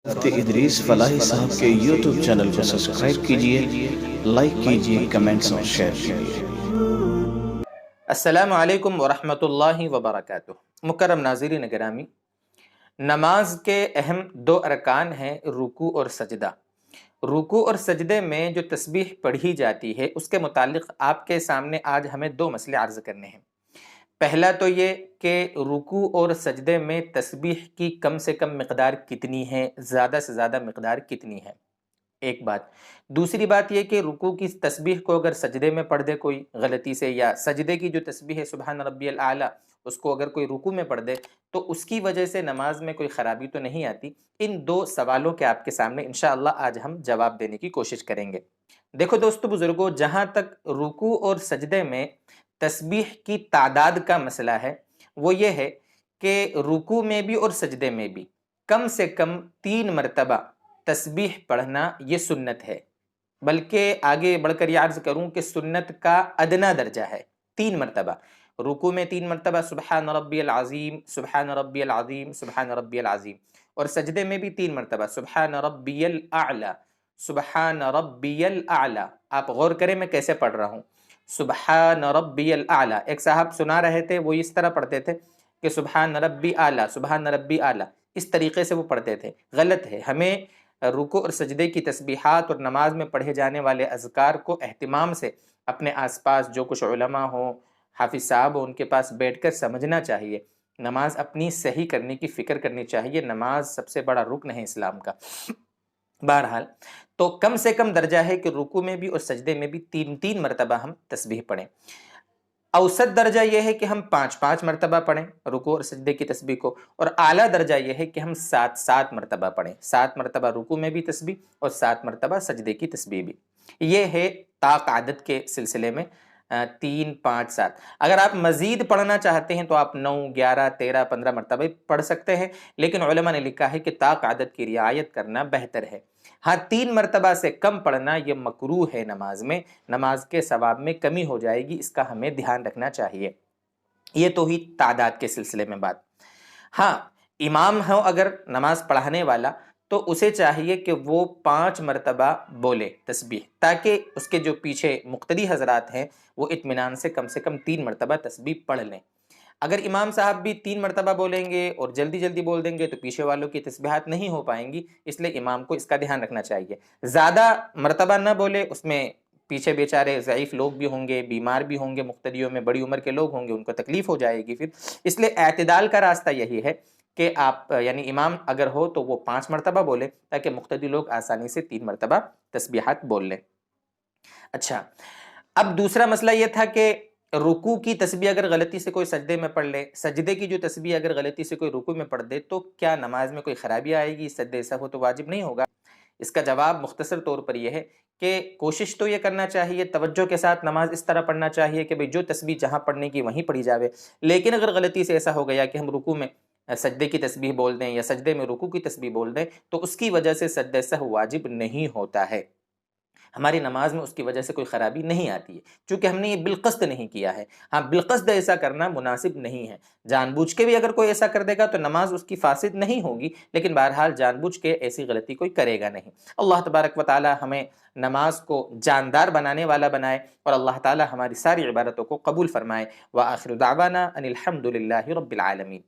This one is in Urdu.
ضابطۂ ادریس فلاحی صاحب کے یوٹیوب چینل کو سبسکرائب کیجئے، لائک کیجئے، کمنٹس اور شیئر کیجئے۔ السلام علیکم ورحمۃ اللہ وبرکاتہ۔ مکرم ناظرین گرامی، نماز کے اہم دو ارکان ہیں رکوع اور سجدہ۔ رکوع اور سجدے میں جو تسبیح پڑھی جاتی ہے اس کے متعلق آپ کے سامنے آج ہمیں دو مسئلے عرض کرنے ہیں۔ پہلا تو یہ کہ رکوع اور سجدے میں تسبیح کی کم سے کم مقدار کتنی ہے، زیادہ سے زیادہ مقدار کتنی ہے، ایک بات۔ دوسری بات یہ کہ رکوع کی تسبیح کو اگر سجدے میں پڑھ دے کوئی غلطی سے، یا سجدے کی جو تسبیح ہے سبحان ربی الاعلیٰ اس کو اگر کوئی رکوع میں پڑھ دے تو اس کی وجہ سے نماز میں کوئی خرابی تو نہیں آتی۔ ان دو سوالوں کے آپ کے سامنے انشاءاللہ آج ہم جواب دینے کی کوشش کریں گے۔ دیکھو دوستو بزرگوں، جہاں تک رکوع اور سجدے میں تسبیح کی تعداد کا مسئلہ ہے، وہ یہ ہے کہ رکوع میں بھی اور سجدے میں بھی کم سے کم 3 مرتبہ تسبیح پڑھنا یہ سنت ہے، بلکہ آگے بڑھ کر یہ عرض کروں کہ سنت کا ادنا درجہ ہے 3 مرتبہ۔ رکوع میں 3 مرتبہ سبحان ربی العظیم، سبحان ربی العظیم، سبحان ربی العظیم، اور سجدے میں بھی 3 مرتبہ سبحان ربی الاعلی، سبحان ربی الاعلی۔ آپ غور کریں میں کیسے پڑھ رہا ہوں، سبحان ربی الاعلی۔ ایک صاحب سنا رہے تھے، وہ اس طرح پڑھتے تھے کہ سبحان ربی اعلی، سبحان ربی اعلی، اس طریقے سے وہ پڑھتے تھے، غلط ہے۔ ہمیں رکوع اور سجدے کی تسبیحات اور نماز میں پڑھے جانے والے اذکار کو اہتمام سے اپنے آس پاس جو کچھ علماء ہوں، حافظ صاحب ہوں، ان کے پاس بیٹھ کر سمجھنا چاہیے۔ نماز اپنی صحیح کرنے کی فکر کرنی چاہیے، نماز سب سے بڑا رکن ہے اسلام کا۔ بہرحال تو کم سے کم درجہ ہے کہ رکوع میں بھی اور سجدے میں بھی 3 مرتبہ ہم تسبیح پڑھیں۔ اوسط درجہ یہ ہے کہ ہم 5 مرتبہ پڑھیں رکوع اور سجدے کی تسبیح کو، اور اعلیٰ درجہ یہ ہے کہ ہم 7 مرتبہ پڑھیں، 7 مرتبہ رکوع میں بھی تسبیح اور 7 مرتبہ سجدے کی تسبیح بھی۔ یہ ہے طاق عدد کے سلسلے میں 3، 5، 7۔ اگر آپ مزید پڑھنا چاہتے ہیں تو آپ 9، 11، 13، 15 مرتبہ پڑھ سکتے ہیں، لیکن علماء نے لکھا ہے کہ طاق عدد کی رعایت کرنا بہتر ہے۔ ہاں 3 مرتبہ سے کم پڑھنا یہ مکروہ ہے، نماز میں نماز کے ثواب میں کمی ہو جائے گی، اس کا ہمیں دھیان رکھنا چاہیے۔ یہ تو ہی تعداد کے سلسلے میں بات۔ ہاں امام ہو اگر نماز پڑھانے والا تو اسے چاہیے کہ وہ 5 مرتبہ بولے تسبیح، تاکہ اس کے جو پیچھے مقتدی حضرات ہیں وہ اطمینان سے کم 3 مرتبہ تسبیح پڑھ لیں۔ اگر امام صاحب بھی 3 مرتبہ بولیں گے اور جلدی جلدی بول دیں گے تو پیچھے والوں کی تسبیحات نہیں ہو پائیں گی، اس لیے امام کو اس کا دھیان رکھنا چاہیے۔ زیادہ مرتبہ نہ بولے، اس میں پیچھے بیچارے ضعیف لوگ بھی ہوں گے، بیمار بھی ہوں گے، مقتدیوں میں بڑی عمر کے لوگ ہوں گے، ان کو تکلیف ہو جائے گی پھر۔ اس لیے اعتدال کا راستہ یہی ہے کہ آپ یعنی امام اگر ہو تو وہ 5 مرتبہ بولے تاکہ مقتدی لوگ آسانی سے 3 مرتبہ تسبیحات بول لیں۔ اچھا، اب دوسرا مسئلہ یہ تھا کہ رکوع کی تسبیح اگر غلطی سے کوئی سجدے میں پڑھ لے، سجدے کی جو تسبیح اگر غلطی سے کوئی رکوع میں پڑھ دے تو کیا نماز میں کوئی خرابی آئے گی؟ سجدے سہو تو واجب نہیں ہوگا؟ اس کا جواب مختصر طور پر یہ ہے کہ کوشش تو یہ کرنا چاہیے، توجہ کے ساتھ نماز اس طرح پڑھنا چاہیے کہ جو تسبیح جہاں پڑھنے کی وہیں پڑھی جاوے۔ لیکن اگر غلطی سے ایسا ہو گیا کہ ہم رکوع میں سجدے کی تسبیح بول دیں یا سجدے میں رکوع کی تسبیح بول دیں تو اس کی وجہ سے سجدہ سہو واجب نہیں ہوتا ہے، ہماری نماز میں اس کی وجہ سے کوئی خرابی نہیں آتی ہے، چونکہ ہم نے یہ بالقصد نہیں کیا ہے۔ ہاں بالقصد ایسا کرنا مناسب نہیں ہے، جان بوجھ کے بھی اگر کوئی ایسا کر دے گا تو نماز اس کی فاسد نہیں ہوگی، لیکن بہرحال جان بوجھ کے ایسی غلطی کوئی کرے گا نہیں۔ اللہ تبارک و تعالی ہمیں نماز کو جاندار بنانے والا بنائے، اور اللہ تعالی ہماری ساری عبادتوں کو قبول فرمائے۔ وآخر دعوانا ان الحمد للہ رب العالمین۔